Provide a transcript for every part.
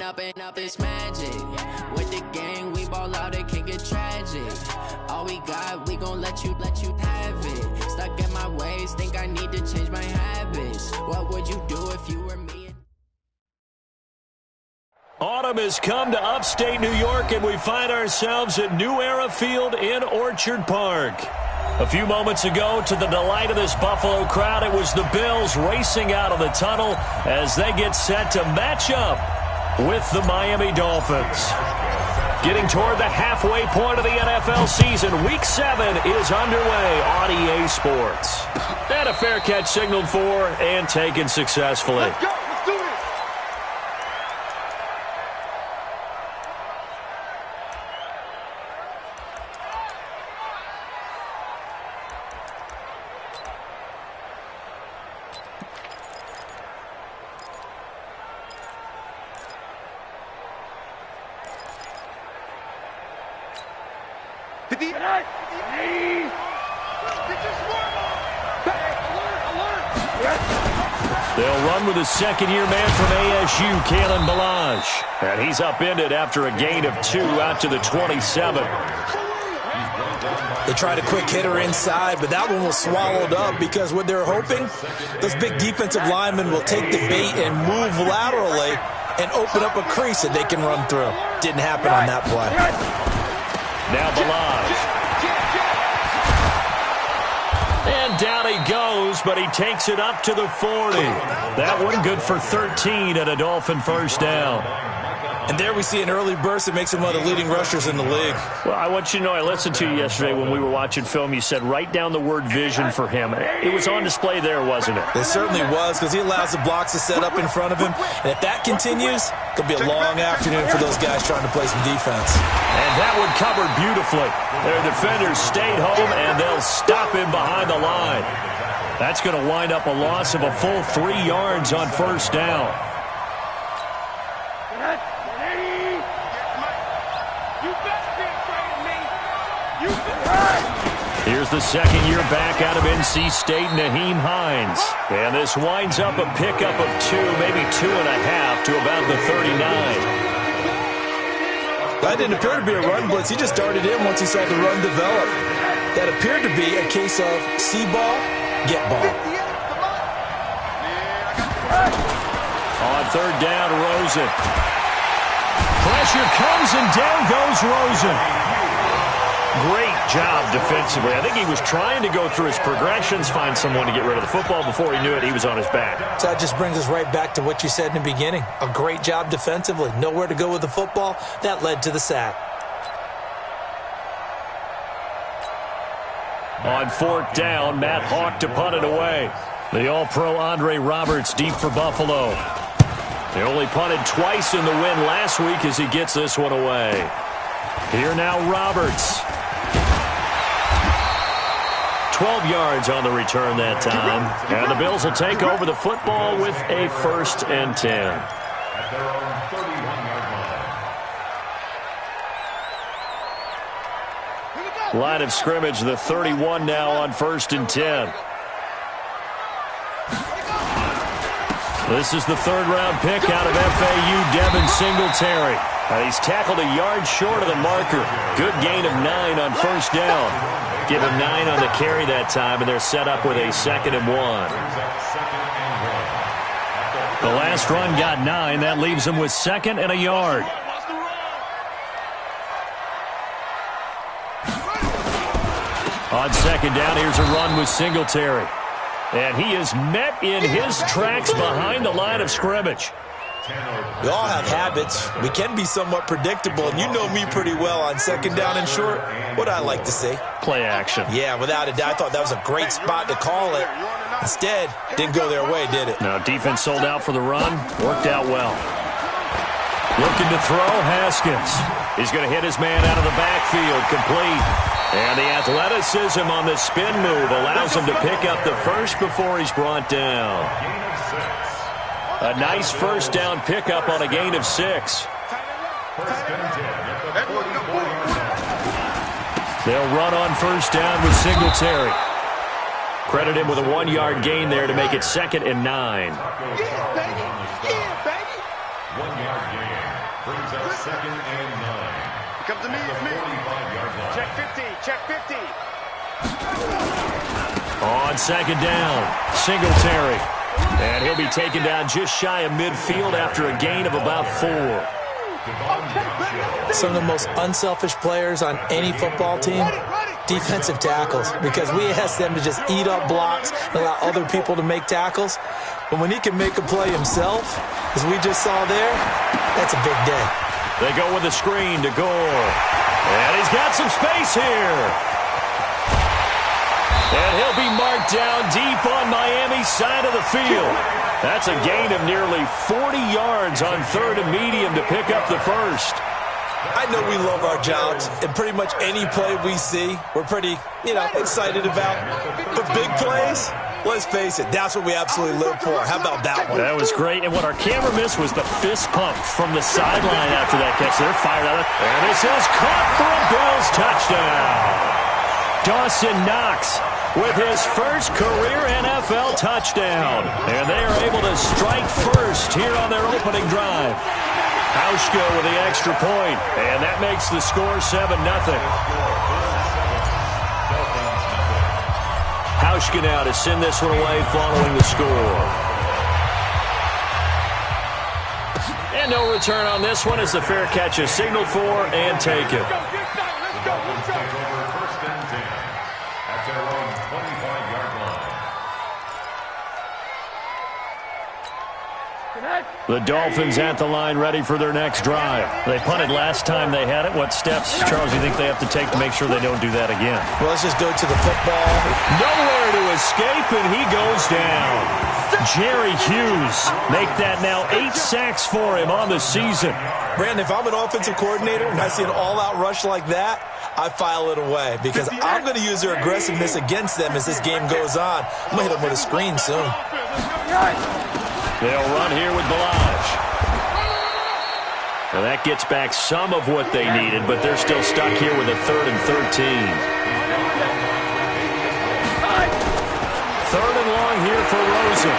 up this magic. With the gang, we ball out, it can get tragic. All we got, we gon' let you have it. Stuck in my ways, think I need to change my habits. What would you do if you were me? Autumn has come to upstate New York, and we find ourselves at New Era Field in Orchard Park. A few moments ago, to the delight of this Buffalo crowd, it was the Bills racing out of the tunnel as they get set to match up with the Miami Dolphins. Getting toward the halfway point of the NFL season, Week 7 is underway on EA Sports. And a fair catch signaled for and taken successfully. Let's go. Let's do it. They'll run with a second-year man from ASU, Kalen Ballage. And he's upended after a gain of 2 out to the 27. They tried a quick hitter inside, but that one was swallowed up because what they're hoping, those big defensive linemen will take the bait and move laterally and open up a crease that they can run through. Didn't happen on that play. Now Ballage. And down he goes, but he takes it up to the 40. That one good for 13 and a Dolphin first down. And there we see an early burst that makes him one of the leading rushers in the league. Well, I want you to know, I listened to you yesterday when we were watching film. You said write down the word vision for him. It was on display there, wasn't it? It certainly was, because he allows the blocks to set up in front of him. And if that continues, it'll be a long afternoon for those guys trying to play some defense. And that one covered beautifully. Their defenders stayed home, and they'll stop him behind the line. That's going to wind up a loss of a full 3 yards on first down. Here's the second-year back out of NC State, Naheem Hines. And this winds up a pickup of 2, maybe 2.5 to about the 39. That didn't appear to be a run blitz. He just darted in once he saw the run develop. That appeared to be a case of see ball, get ball. On third down, Rosen. Pressure comes and down goes Rosen. Great job defensively. I think he was trying to go through his progressions, find someone to get rid of the football. Before he knew it, he was on his back. So that just brings us right back to what you said in the beginning. A great job defensively. Nowhere to go with the football. That led to the sack. On fourth down, Matt Hawk to punt it away. The All-Pro Andre Roberts deep for Buffalo. They only punted twice in the win last week as he gets this one away. Here now Roberts. 12 yards on the return that time. And the Bills will take over the football with a 1st and 10. Line of scrimmage, the 31 now on 1st and 10. This is the 3rd-round pick out of FAU, Devin Singletary. He's tackled a yard short of the marker. Good gain of 9 on first down. Give him 9 on the carry that time, and they're set up with a 2nd and 1. The last run got 9. That leaves him with 2nd and a yard. On 2nd down, here's a run with Singletary. And he is met in his tracks behind the line of scrimmage. We all have habits. We can be somewhat predictable, and you know me pretty well on 2nd down and short. What I like to see. Play action. Yeah, without a doubt. I thought that was a great spot to call it. Instead, didn't go their way, did it? Now, defense sold out for the run. Worked out well. Looking to throw, Haskins. He's going to hit his man out of the backfield, complete. And the athleticism on the spin move allows him to pick up the first before he's brought down. A nice first down pickup on a gain of 6. They'll run on first down with Singletary. Credit him with a 1-yard gain there to make it 2nd and 9. 1-yard gain. Brings up 2nd and 9. Come to me, it's me. Check 50, check 50. On 2nd down, Singletary. And he'll be taken down just shy of midfield after a gain of about 4. Some of the most unselfish players on any football team, defensive tackles, because we ask them to just eat up blocks and allow other people to make tackles. But when he can make a play himself, as we just saw there, that's a big day. They go with a screen to Gore. And he's got some space here. And he'll be marked down deep on Miami's side of the field. That's a gain of nearly 40 yards on 3rd and medium to pick up the first. I know we love our jobs, and pretty much any play we see, we're pretty, excited about. For big plays, let's face it, that's what we absolutely live for. How about that one? That was great, and what our camera missed was the fist pump from the sideline after that catch. They're fired up, and this is caught for a Bills touchdown. Dawson Knox with his first career NFL touchdown, and they are able to strike first here on their opening drive. Hauschka with the extra point, and that makes the score 7-0. Hauschka now to send this one away following the score. And no return on this one as the fair catch is signaled for and taken. The Dolphins at the line ready for their next drive. They punted last time they had it. What steps, Charles, do you think they have to take to make sure they don't do that again? Well, let's just go to the football. Nowhere to escape, and he goes down. Jerry Hughes make that now 8 sacks for him on the season. Brandon, if I'm an offensive coordinator and I see an all-out rush like that, I file it away because I'm going to use their aggressiveness against them as this game goes on. I'm going to hit them with a screen soon. They'll run here with Balaj. Now that gets back some of what they needed, but they're still stuck here with a 3rd and 13. 3rd and long here for Rosen.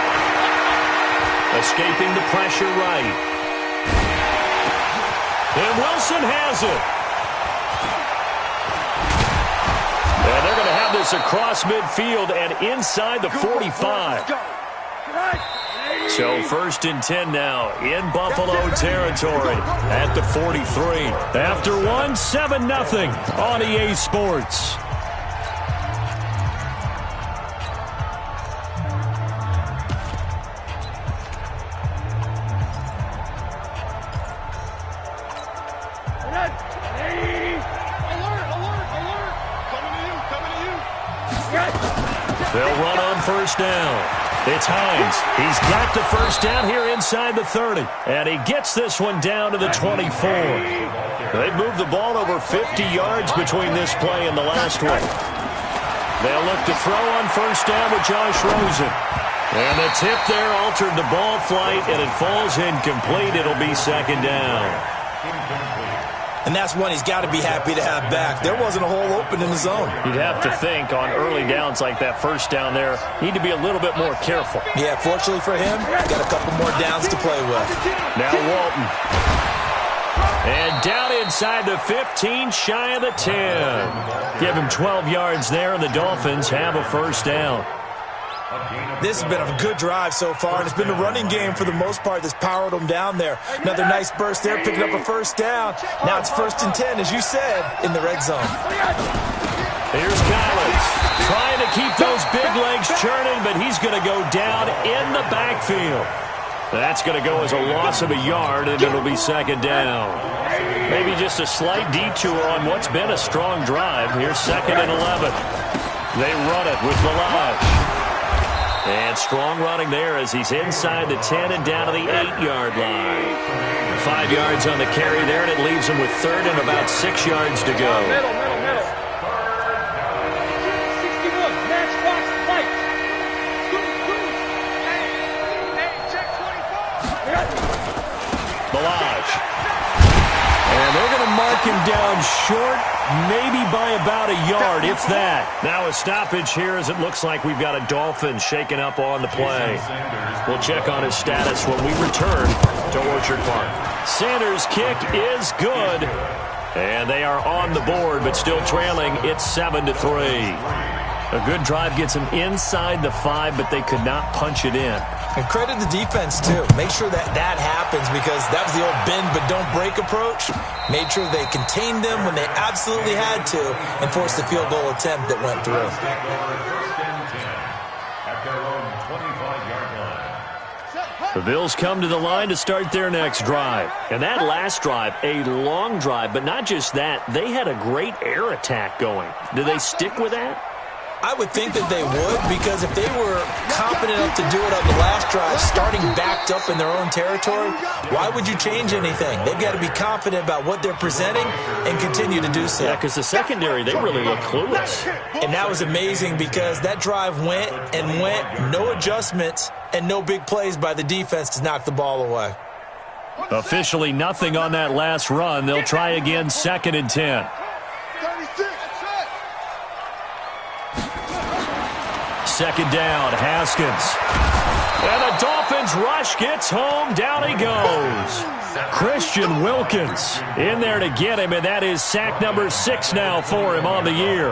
Escaping the pressure right. And Wilson has it. And they're going to have this across midfield and inside the 45. So 1st and 10 now in Buffalo territory at the 43. After 7-0 on EA Sports. They'll run on 1st down. It's Hines. He's got the 1st down here inside the 30. And he gets this one down to the 24. They've moved the ball over 50 yards between this play and the last one. They'll look to throw on 1st down with Josh Rosen. And the tip there altered the ball flight, and it falls incomplete. It'll be 2nd down. And that's one he's got to be happy to have back. There wasn't a hole open in the zone. You'd have to think on early downs like that 1st down there, need to be a little bit more careful. Yeah, fortunately for him, got a couple more downs to play with. Now Walton. And down inside the 15, shy of the 10. Give him 12 yards there, and the Dolphins have a 1st down. This has been a good drive so far, and it's been the running game for the most part that's powered them down there. Another nice burst there, picking up a 1st down. Now it's 1st and 10, as you said, in the red zone. Here's Collins trying to keep those big legs churning, but he's going to go down in the backfield. That's going to go as a loss of a yard, and it'll be 2nd down. Maybe just a slight detour on what's been a strong drive. Here's 2nd and 11. They run it with Balaj. And strong running there as he's inside the 10 and down to the 8-yard line. 5 yards on the carry there, and it leaves him with 3rd and about 6 yards to go. Middle. 61, match, box, right. Hey, check 24. Balaj. And they're going to mark him down short, maybe by about a yard, if that. Now a stoppage here as it looks like we've got a Dolphin shaken up on the play. We'll check on his status when we return to Orchard Park. Sanders' kick is good. And they are on the board, but still trailing. It's 7-3. A good drive gets them inside the 5, but they could not punch it in. And credit the defense, too. Make sure that happens, because that was the old bend but don't break approach. Made sure they contained them when they absolutely had to and forced the field goal attempt that went through. The Bills come to the line to start their next drive. And that last drive, a long drive, but not just that, they had a great air attack going. Do they stick with that? I would think that they would, because if they were confident enough to do it on the last drive, starting backed up in their own territory, why would you change anything? They've got to be confident about what they're presenting and continue to do so. Yeah, because the secondary, they really look clueless. And that was amazing, because that drive went and went, no adjustments and no big plays by the defense to knock the ball away. Officially nothing on that last run. They'll try again, 2nd and 10. Second down, Haskins. And the Dolphins rush gets home. Down he goes. Christian Wilkins in there to get him, and that is sack number 6 now for him on the year.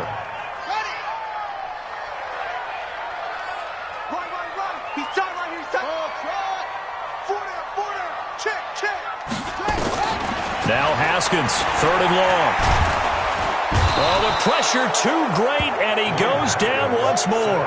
Now Haskins, 3rd and long. Oh, the pressure too great, and he goes down once more.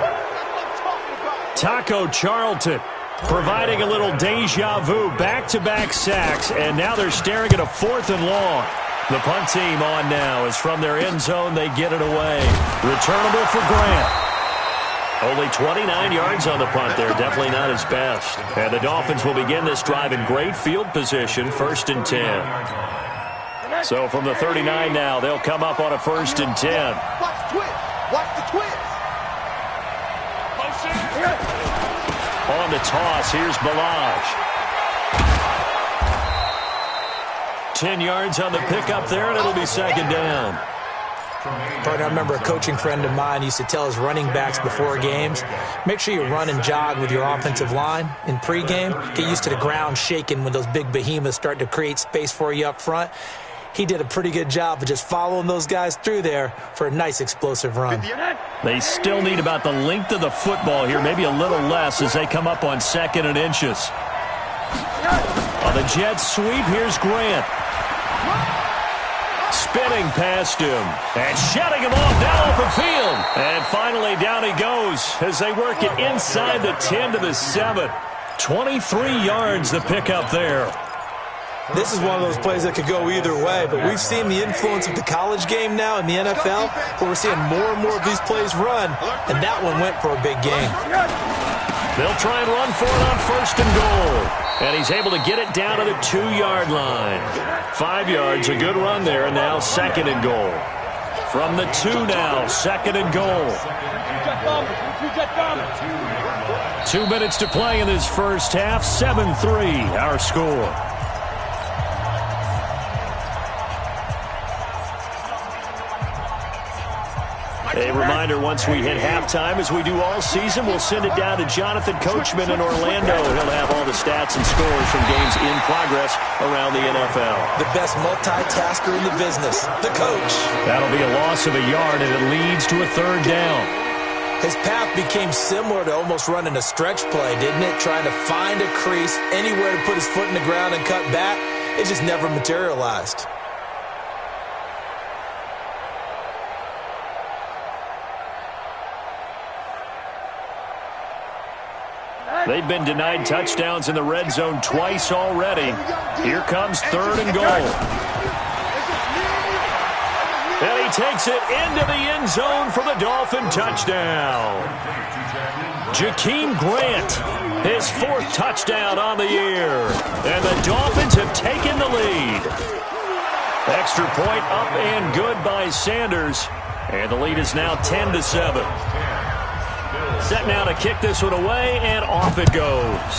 Taco Charlton providing a little deja vu, back-to-back sacks, and now they're staring at a 4th and long. The punt team on now is from their end zone. They get it away. Returnable for Grant. Only 29 yards on the punt there. Definitely not his best. And the Dolphins will begin this drive in great field position, 1st and 10. So from the 39 now, they'll come up on a 1st and 10. Watch the twist. Watch the twist. On the toss, here's Balaj. 10 yards on the pickup there, and it'll be 2nd down. Partner, I remember a coaching friend of mine used to tell his running backs before games, make sure you run and jog with your offensive line in pregame. Get used to the ground shaking when those big behemoths start to create space for you up front. He did a pretty good job of just following those guys through there for a nice explosive run. They still need about the length of the football here, maybe a little less as they come up on 2nd and inches. On the jet sweep, here's Grant. Spinning past him and shutting him off down open field. And finally down he goes as they work it inside the 10 to the 7. 23 yards the pickup there. This is one of those plays that could go either way, but we've seen the influence of the college game now in the NFL, where we're seeing more and more of these plays run, and that one went for a big gain. They'll try and run for it on 1st and goal. And he's able to get it down to the 2-yard line. 5 yards, a good run there, and now 2nd and goal. From the 2 now, 2nd and goal. 2 minutes to play in this first half, 7-3 our score. A reminder, once we hit halftime, as we do all season, we'll send it down to Jonathan Coachman in Orlando. He'll have all the stats and scores from games in progress around the NFL. The best multitasker in the business, the coach. That'll be a loss of a yard, and it leads to a 3rd down. His path became similar to almost running a stretch play, didn't it? Trying to find a crease, anywhere to put his foot in the ground and cut back. It just never materialized. They've been denied touchdowns in the red zone twice already. Here comes 3rd and goal. And he takes it into the end zone for the Dolphin touchdown. Jakeem Grant, his 4th touchdown on the year. And the Dolphins have taken the lead. Extra point up and good by Sanders. And the lead is now 10-7. Set now to kick this one away, and off it goes.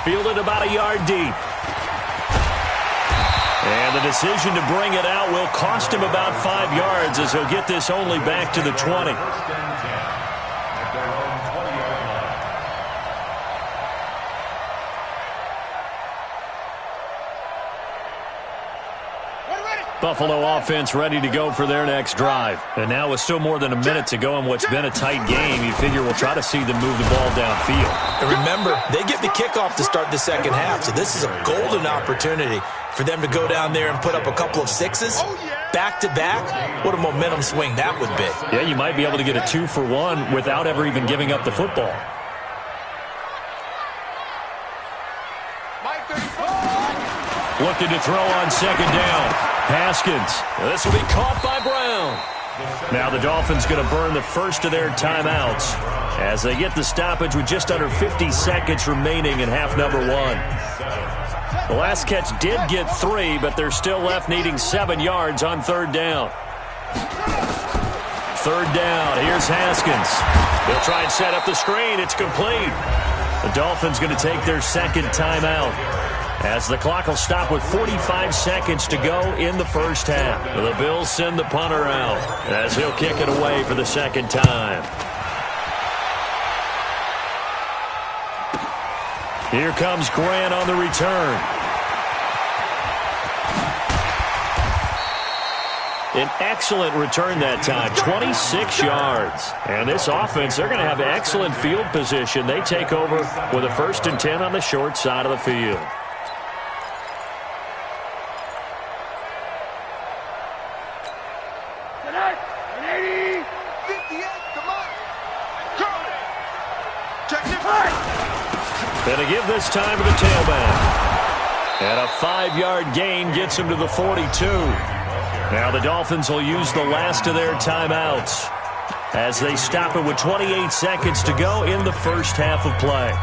Fielded about a yard deep. And the decision to bring it out will cost him about 5 yards as he'll get this only back to the 20. Buffalo offense ready to go for their next drive. And now with still more than a minute to go in what's been a tight game, you figure we'll try to see them move the ball downfield. And remember, they get the kickoff to start the second half, so this is a golden opportunity for them to go down there and put up a couple of sixes back-to-back. What a momentum swing that would be. Yeah, you might be able to get a 2-for-1 without ever even giving up the football. Looking to throw on second down. Haskins. This will be caught by Brown. Now the Dolphins going to burn the first of their timeouts as they get the stoppage with just under 50 seconds remaining in half number 1. The last catch did get 3, but they're still left needing 7 yards on third down. Third down. Here's Haskins. They'll try and set up the screen. It's complete. The Dolphins going to take their second timeout as the clock will stop with 45 seconds to go in the first half. The Bills send the punter out as he'll kick it away for the second time. Here comes Grant on the return. An excellent return that time, 26 yards. And this offense, they're going to have excellent field position. They take over with a 1st and 10 on the short side of the field. Going to give this time to the tailback. And a 5-yard gain gets him to the 42. Now the Dolphins will use the last of their timeouts as they stop it with 28 seconds to go in the first half of play.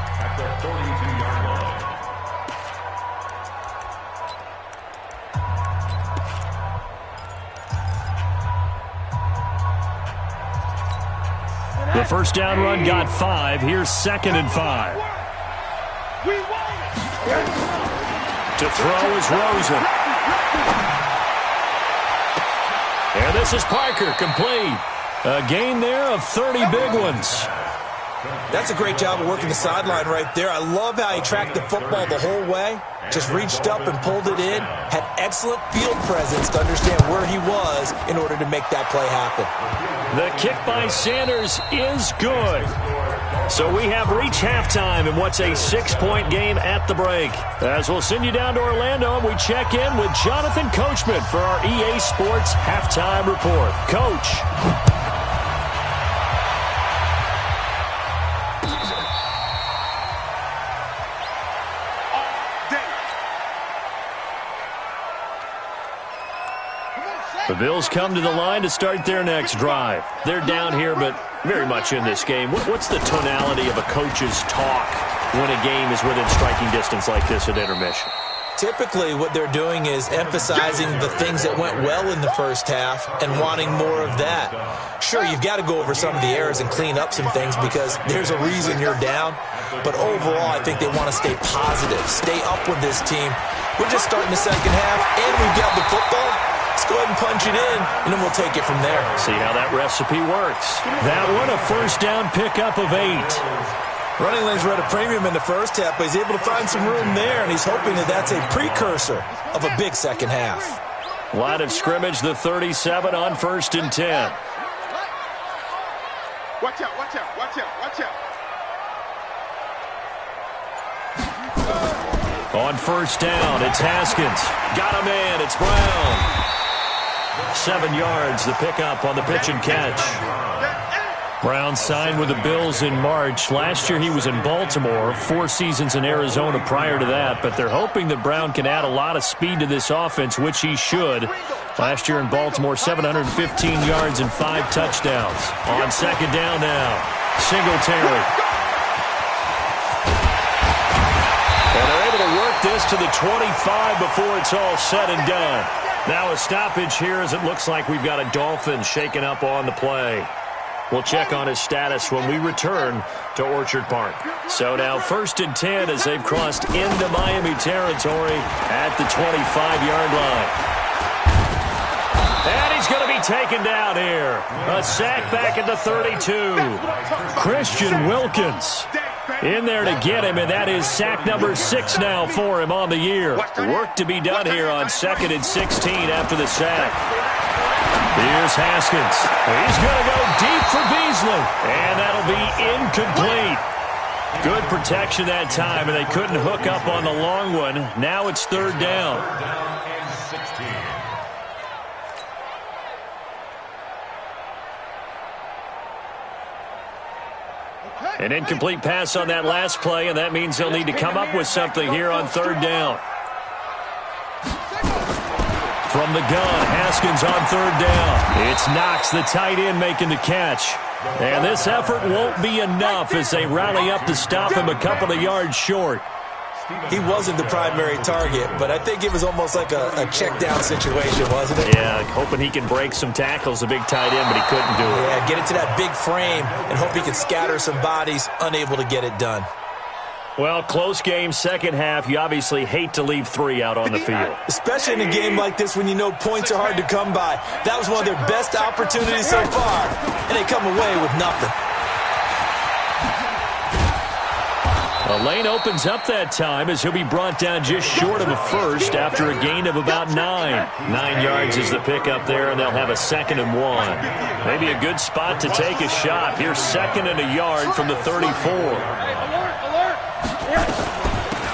The first down run got 5. Here's 2nd and 5. To throw is Rosen. And this is Parker, complete. A gain there of 30 big ones. That's a great job of working the sideline right there. I love how he tracked the football the whole way. Just reached up and pulled it in. Had excellent field presence to understand where he was in order to make that play happen. The kick by Sanders is good. So we have reached halftime in what's a 6-point game at the break. As we'll send you down to Orlando, and we check in with Jonathan Coachman for our EA Sports Halftime Report. Coach. The Bills come to the line to start their next drive. They're down here, but very much in this game. What's the tonality of a coach's talk when a game is within striking distance like this at intermission? Typically, what they're doing is emphasizing the things that went well in the first half and wanting more of that. Sure, you've got to go over some of the errors and clean up some things because there's a reason you're down. But overall, I think they want to stay positive, stay up with this team. We're just starting the second half, and we've got the football. Let's go ahead and punch it in, and then we'll take it from there. See how that recipe works. That one, a first down pickup of 8. Running lanes were at a premium in the first half, but he's able to find some room there, and he's hoping that that's a precursor of a big second half. Line of scrimmage, the 37 on 1st and 10. Watch out, watch out, watch out, watch out. On first down, it's Haskins. Got a man, it's Brown. 7 yards, the pickup on the pitch and catch. Brown signed with the Bills in March. Last year he was in Baltimore, 4 seasons in Arizona prior to that, but they're hoping that Brown can add a lot of speed to this offense, which he should. Last year in Baltimore, 715 yards and 5 touchdowns. On second down now, Singletary. And they're able to work this to the 25 before it's all said and done. Now a stoppage here as it looks like we've got a Dolphin shaken up on the play. We'll check on his status when we return to Orchard Park. So now 1st and 10 as they've crossed into Miami territory at the 25-yard line. And he's going to be taken down here. A sack back at the 32. Christian Wilkins. in there to get him, and that is sack number 6 now for him on the year. Work to be done here on 2nd and 16 after the sack. Here's Haskins. He's going to go deep for Beasley, and that'll be incomplete. Good protection that time, and they couldn't hook up on the long one. Now it's 3rd down. An incomplete pass on that last play, and that means they'll need to come up with something here on 3rd down. From the gun, Haskins on 3rd down. It's Knox, the tight end, making the catch. And this effort won't be enough as they rally up to stop him a couple of yards short. He wasn't the primary target, but I think it was almost like a check-down situation, wasn't it? Yeah, hoping he can break some tackles, a big tight end, but he couldn't do it. Yeah, get it to that big frame and hope he can scatter some bodies, unable to get it done. Well, close game, second half. You obviously hate to leave 3 out on the field. Especially in a game like this when you know points are hard to come by. That was one of their best opportunities so far, and they come away with nothing. A lane opens up that time as he'll be brought down just short of a first after a gain of about 9. 9 yards is the pickup there, and they'll have a 2nd and 1. Maybe a good spot to take a shot. Here's 2nd and a yard from the 34.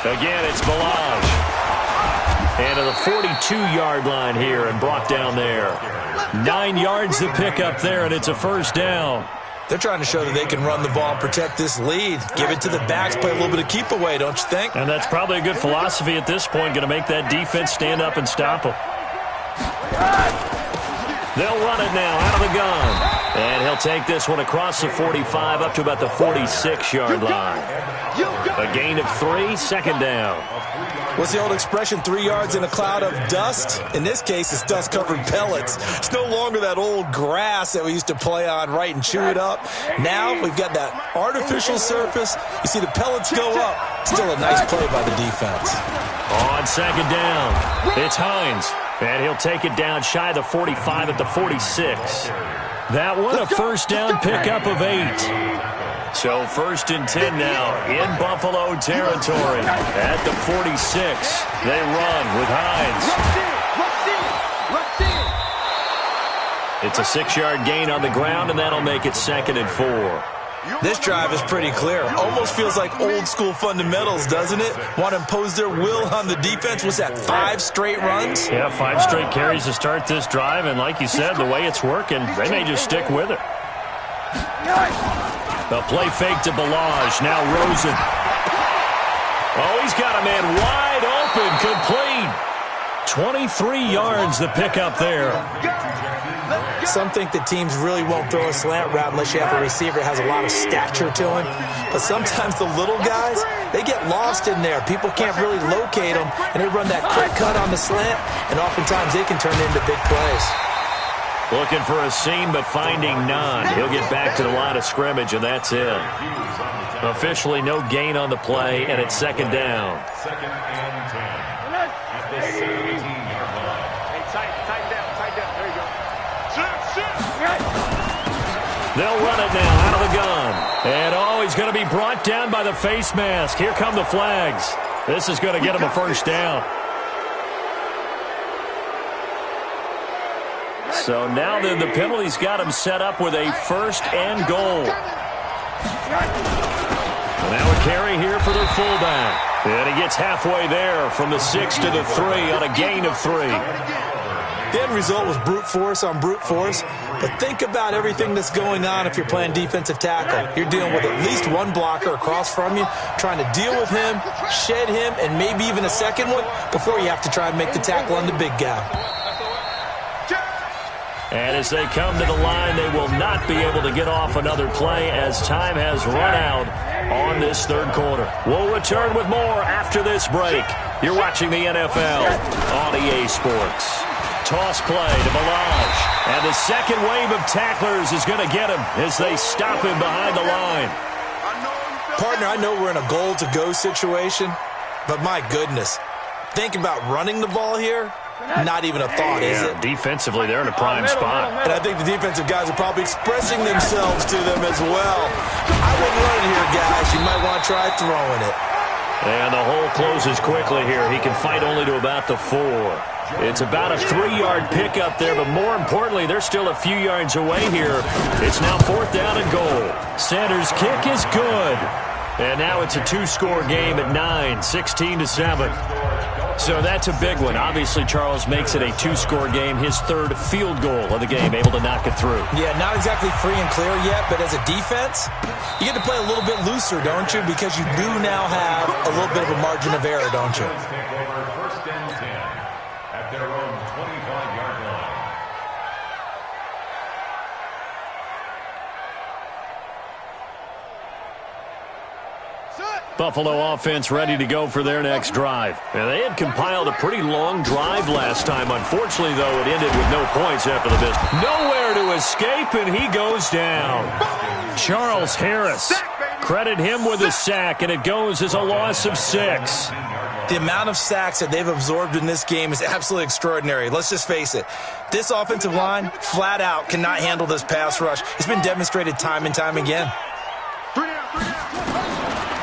Again, it's Balaj. And to the 42-yard line here and brought down there. 9 yards to pick up there, and it's a 1st down. They're trying to show that they can run the ball and protect this lead. Give it to the backs, play a little bit of keep away, don't you think? And that's probably a good philosophy at this point, going to make that defense stand up and stop them. They'll run it now out of the gun. And he'll take this one across the 45 up to about the 46-yard line. A gain of 3, 2nd down. What's the old expression, 3 yards in a cloud of dust? In this case, it's dust-covered pellets. It's no longer that old grass that we used to play on, right, and chew it up. Now we've got that artificial surface. You see the pellets go up. Still a nice play by the defense. On 2nd down, it's Hines. And he'll take it down shy of the 45 at the 46. That one a 1st down pickup of 8. So 1st and 10 now in Buffalo territory. At the 46, they run with Hines. It's a 6-yard gain on the ground, and that'll make it 2nd and 4. This drive is pretty clear. Almost feels like old-school fundamentals, doesn't it? Want to impose their will on the defense. What's that, 5 straight runs? Yeah, 5 straight carries to start this drive, and like you said, the way it's working, they may just stick with it. The play fake to Balaj. Now Rosen. Oh, he's got a man wide open, complete. 23 yards the pickup there. Some think that teams really won't throw a slant route unless you have a receiver that has a lot of stature to him. But sometimes the little guys, they get lost in there. People can't really locate them, and they run that quick cut on the slant, and oftentimes they can turn into big plays. Looking for a seam, but finding none. He'll get back to the line of scrimmage, and that's it. Officially no gain on the play, and it's 2nd down. 2nd and 10. At the 17-yard line. Tight down. There you go. They'll run it now out of the gun. And, oh, he's going to be brought down by the face mask. Here come the flags. This is going to get him a 1st down. So now then the penalty's got him set up with a 1st and goal. Now a carry here for their fullback. And he gets halfway there from the 6 to the 3 on a gain of 3. The end result was brute force on brute force, but think about everything that's going on if you're playing defensive tackle. You're dealing with at least one blocker across from you, trying to deal with him, shed him, and maybe even a second one before you have to try and make the tackle on the big guy. And as they come to the line, they will not be able to get off another play as time has run out on this 3rd quarter. We'll return with more after this break. You're watching the NFL on EA Sports. Toss play to Balaj. And the second wave of tacklers is going to get him as they stop him behind the line. Partner, I know we're in a goal-to-go situation, but my goodness, think about running the ball here. Not even a thought, is it? Defensively, they're in a prime spot. And I think the defensive guys are probably expressing themselves to them as well. I wouldn't run it here, guys. You might want to try throwing it. And the hole closes quickly here. He can fight only to about the 4. It's about a 3-yard pickup there, but more importantly, they're still a few yards away here. It's now 4th down and goal. Sanders' kick is good. And now it's a 2-score game at 9, 16-7. So that's a big one. Obviously, Charles makes it a 2-score game, his 3rd field goal of the game, able to knock it through. Yeah, not exactly free and clear yet, but as a defense, you get to play a little bit looser, don't you? Because you do now have a little bit of a margin of error, don't you? First and 10 at their own 25-yard line. Buffalo offense ready to go for their next drive. And they had compiled a pretty long drive last time. Unfortunately, though, it ended with no points after the miss. Nowhere to escape, and he goes down. Charles Harris. Credit him with a sack, and it goes as a loss of 6. The amount of sacks that they've absorbed in this game is absolutely extraordinary. Let's just face it. This offensive line, flat out, cannot handle this pass rush. It's been demonstrated time and time again.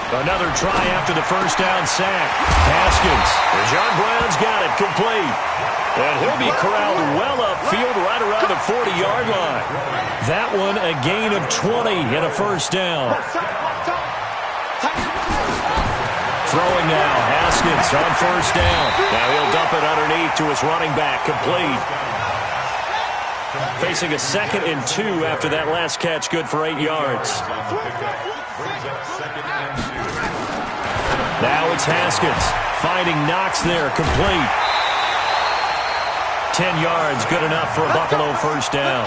Another try after the first down sack. Haskins. And John Brown's got it complete. And he'll be corralled well upfield right around the 40-yard line. That one a gain of 20 and a first down. Throwing now. Haskins on first down. Now he'll dump it underneath to his running back. Complete. Facing a 2nd and 2 after that last catch. Good for 8 yards. Now it's Haskins. Finding Knox there. Complete. 10 yards. Good enough for a Buffalo first down.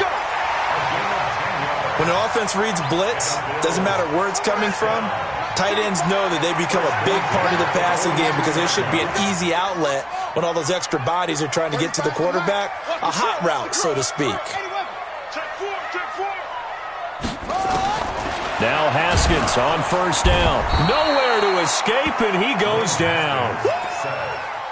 When an offense reads blitz, doesn't matter where it's coming from, tight ends know that they become a big part of the passing game because there should be an easy outlet when all those extra bodies are trying to get to the quarterback. A hot route, so to speak. Now Haskins on first down. Nowhere to escape, and he goes down.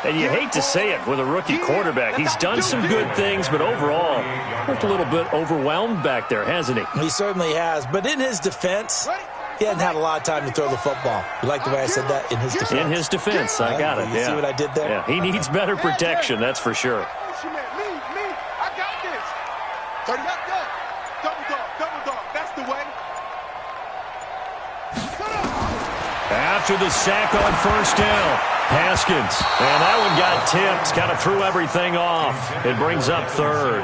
And you hate to say it with a rookie quarterback. He's done some good things, but overall, looked a little bit overwhelmed back there, hasn't he? He certainly has. But in his defense, he hasn't had a lot of time to throw the football. You like the way I said that? In his defense. In his defense. I got it. You see what I did there? Yeah, he needs better protection, that's for sure. I got this. Turn it up, go. Double dog. That's the way. After the sack on first down, Haskins. And that one got tipped. Kind of threw everything off. It brings up 3rd.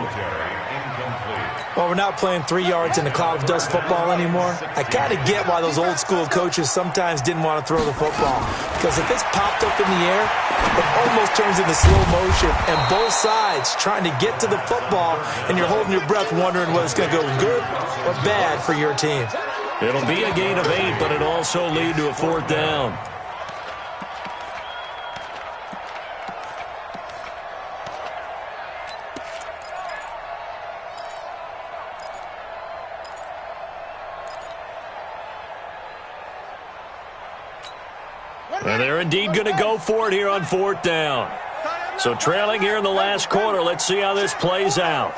Well, we're not playing 3 yards in a cloud of dust football anymore. I kind of get why those old school coaches sometimes didn't want to throw the football. Because if it's popped up in the air, it almost turns into slow motion. And both sides trying to get to the football, and you're holding your breath wondering whether it's going to go good or bad for your team. It'll be a gain of 8, but it'll also lead to a 4th down. And they're indeed going to go for it here on 4th down. So trailing here in the last quarter, let's see how this plays out.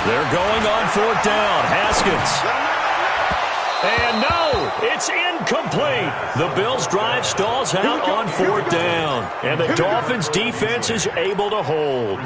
They're going on 4th down. Haskins. And no, it's incomplete. The Bills' drive stalls out on 4th down. And the Dolphins' defense is able to hold.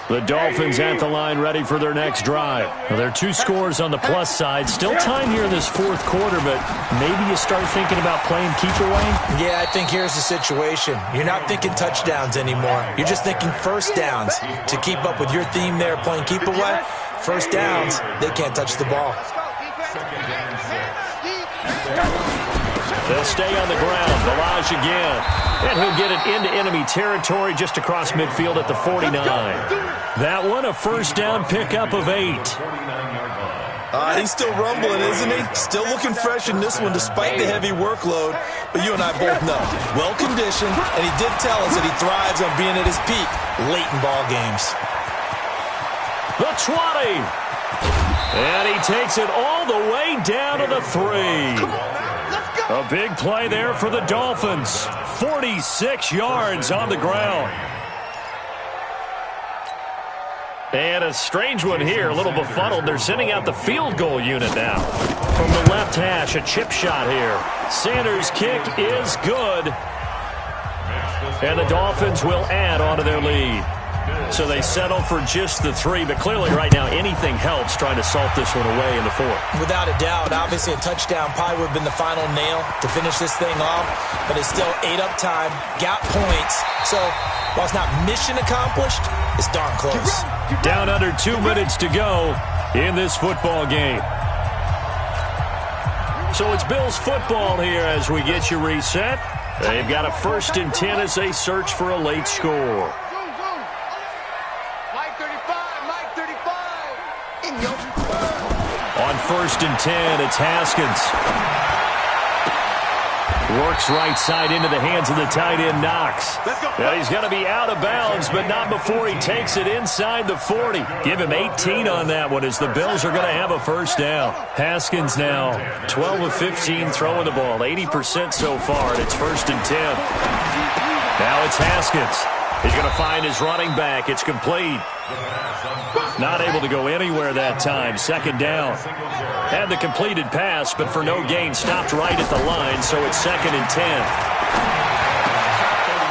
The Dolphins at the line ready for their next drive. Well, there are 2 scores on the plus side. Still time here in this 4th quarter, but maybe you start thinking about playing keep away? Yeah, I think here's the situation. You're not thinking touchdowns anymore. You're just thinking first downs. To keep up with your theme there, playing keep away, first downs, they can't touch the ball. They'll stay on the ground. Balaj again. And he'll get it into enemy territory just across midfield at the 49. That one, a first down pickup of 8. He's still rumbling, isn't he? Still looking fresh in this one despite the heavy workload. But you and I both know, well-conditioned, and he did tell us that he thrives on being at his peak late in ball games. The 20. And he takes it all the way down to the 3. Come on, man. Let's go. A big play there for the Dolphins. 46 yards on the ground. And a strange one here, a little befuddled. They're sending out the field goal unit now. From the left hash, a chip shot here. Sanders' kick is good. And the Dolphins will add on to their lead. So they settle for just the 3, but clearly right now anything helps trying to salt this one away in the 4th. Without a doubt, obviously a touchdown probably would have been the final nail to finish this thing off, but it's still ate up time, got points. So while it's not mission accomplished, it's darn close. Down under 2 minutes to go in this football game. So it's Bills football here as we get you reset. They've got a 1st and 10 as they search for a late score. On 1st and 10, it's Haskins. Works right side into the hands of the tight end, Knox. He's going to be out of bounds, but not before he takes it inside the 40. Give him 18 on that one as the Bills are going to have a 1st down. Haskins now 12 of 15 throwing the ball, 80% so far, and it's 1st and 10. Now it's Haskins. He's going to find his running back. It's complete. Not able to go anywhere that time. 2nd down. Had the completed pass, but for no gain, stopped right at the line, so it's 2nd and 10.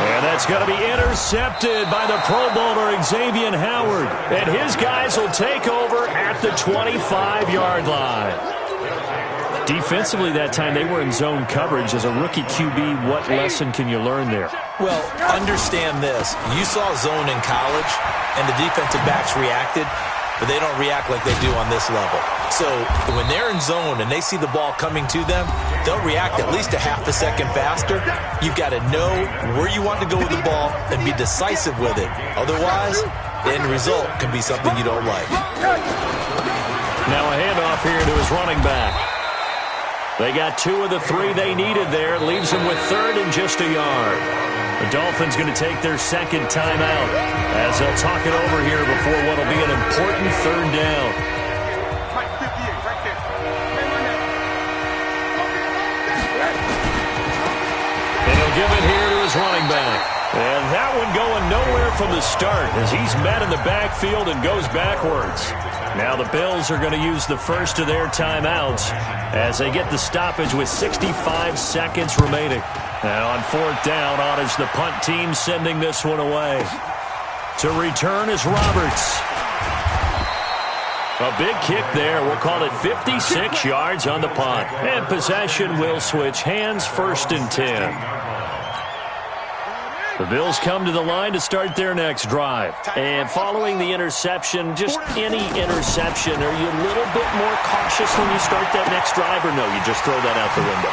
And that's going to be intercepted by the Pro Bowler Xavier Howard. And his guys will take over at the 25-yard line. Defensively that time, they were in zone coverage. As a rookie QB, what lesson can you learn there? Well, understand this. You saw zone in college, and the defensive backs reacted, but they don't react like they do on this level. So when they're in zone and they see the ball coming to them, they'll react at least a half a second faster. You've got to know where you want to go with the ball and be decisive with it. Otherwise, the end result can be something you don't like. Now a handoff here to his running back. They got 2 of the 3 they needed there. Leaves them with 3rd and just a yard. The Dolphins going to take their 2nd timeout as they'll talk it over here before what will be an important 3rd down. And he'll give it here to his running back. And that one going nowhere from the start as he's met in the backfield and goes backwards. Now the Bills are going to use the first of their timeouts as they get the stoppage with 65 seconds remaining. And on 4th down, on is the punt team sending this one away. To return is Roberts. A big kick there. We'll call it 56 yards on the punt. And possession will switch hands, 1st and 10. The Bills come to the line to start their next drive. And following the interception, just any interception, are you a little bit more cautious when you start that next drive, or no, you just throw that out the window?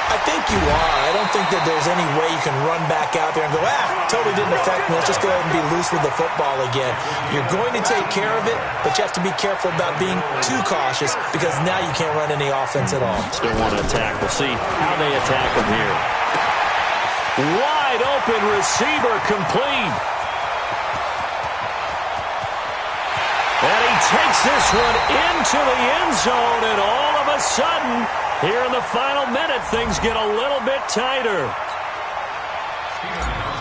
I think you are. I don't think that there's any way you can run back out there and go, totally didn't affect me. Let's just go ahead and be loose with the football again. You're going to take care of it, but you have to be careful about being too cautious because now you can't run any offense at all. Still want to attack. We'll see how they attack them here. Wide open receiver complete. And he takes this one into the end zone, and all of a sudden, here in the final minute, things get a little bit tighter.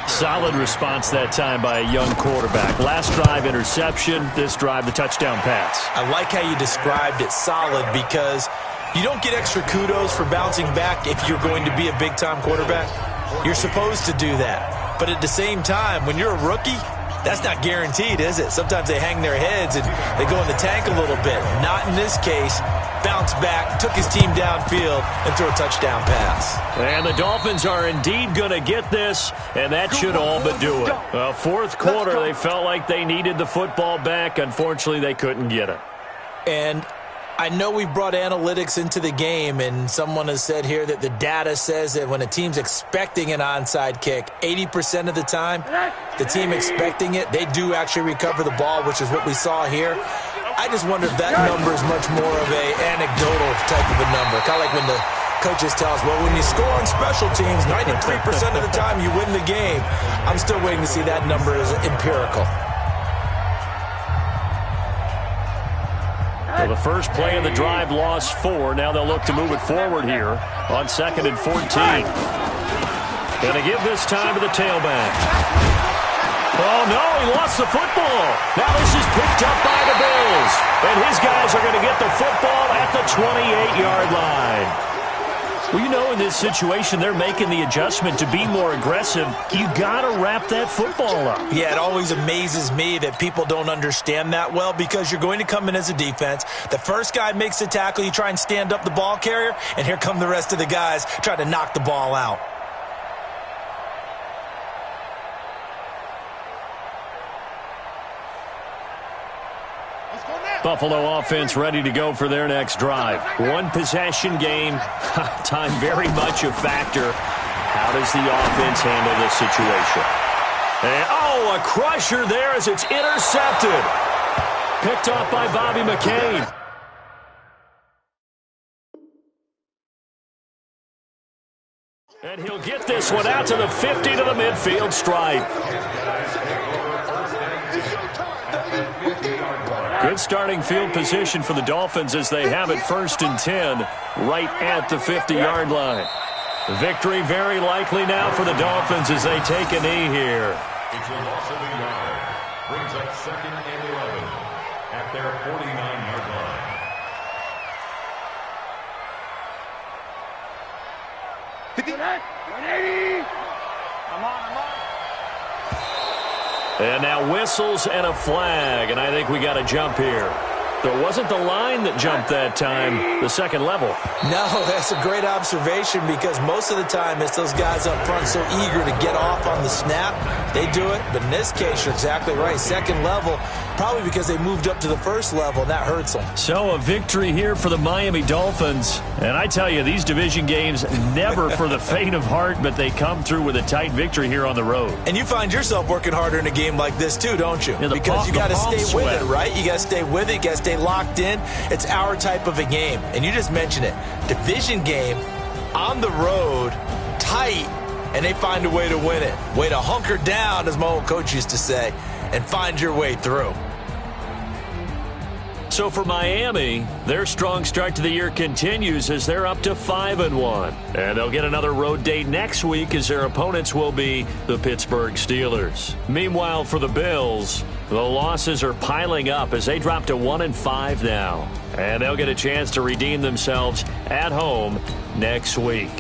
Solid response that time by a young quarterback. Last drive, interception. This drive, the touchdown pass. I like how you described it, solid, because you don't get extra kudos for bouncing back if you're going to be a big-time quarterback. You're supposed to do that. But at the same time, when you're a rookie, that's not guaranteed, is it? Sometimes they hang their heads and they go in the tank a little bit. Not in this case. Bounced back, took his team downfield, and threw a touchdown pass. And the Dolphins are indeed going to get this, and that should all but do it. 4th quarter, they felt like they needed the football back. Unfortunately, they couldn't get it. And I know we brought analytics into the game, and someone has said here that the data says that when a team's expecting an onside kick, 80% of the time, the team expecting it, they do actually recover the ball, which is what we saw here. I just wonder if that number is much more of a anecdotal type of a number. Kind of like when the coaches tell us, well, when you score on special teams, 93% of the time you win the game. I'm still waiting to see that number as empirical. So the first play of the drive lost 4. Now they'll look to move it forward here on 2nd and 14. Going to give this time to the tailback. Oh, no, he lost the football. Now this is picked up by the Bills. And his guys are going to get the football at the 28-yard line. Well, you know, in this situation, they're making the adjustment to be more aggressive. You got to wrap that football up. Yeah, it always amazes me that people don't understand that well, because you're going to come in as a defense. The first guy makes the tackle, you try and stand up the ball carrier, and here come the rest of the guys trying to knock the ball out. Buffalo offense ready to go for their next drive. One possession game. Time very much a factor. How does the offense handle this situation? And, oh, a crusher there as it's intercepted. Picked off by Bobby McCain. And he'll get this one out to the 50 to the midfield stripe. Good starting field position for the Dolphins as they have it 1st and 10 right at the 50-yard line. Victory very likely now for the Dolphins as they take a knee here. It's a loss of a yard. Brings up 2nd and 11 at their 49-yard line. And now whistles and a flag, and I think we got a jump here. There wasn't the line that jumped that time, the second level. No, that's a great observation, because most of the time it's those guys up front so eager to get off on the snap. They do it, but in this case, you're exactly right. Second level, probably because they moved up to the first level, and that hurts them. So a victory here for the Miami Dolphins. And I tell you, these division games, never for the faint of heart, but they come through with a tight victory here on the road. And you find yourself working harder in a game like this too, don't you? Yeah, because you got to stay with it, right? You got to stay with it. You got to stay locked in. It's our type of a game. And you just mentioned it. Division game, on the road, tight, and they find a way to win it. Way to hunker down, as my old coach used to say, and find your way through. So for Miami, their strong start to the year continues as they're up to 5-1. And they'll get another road date next week as their opponents will be the Pittsburgh Steelers. Meanwhile, for the Bills, the losses are piling up as they drop to 1-5 now. And they'll get a chance to redeem themselves at home next week.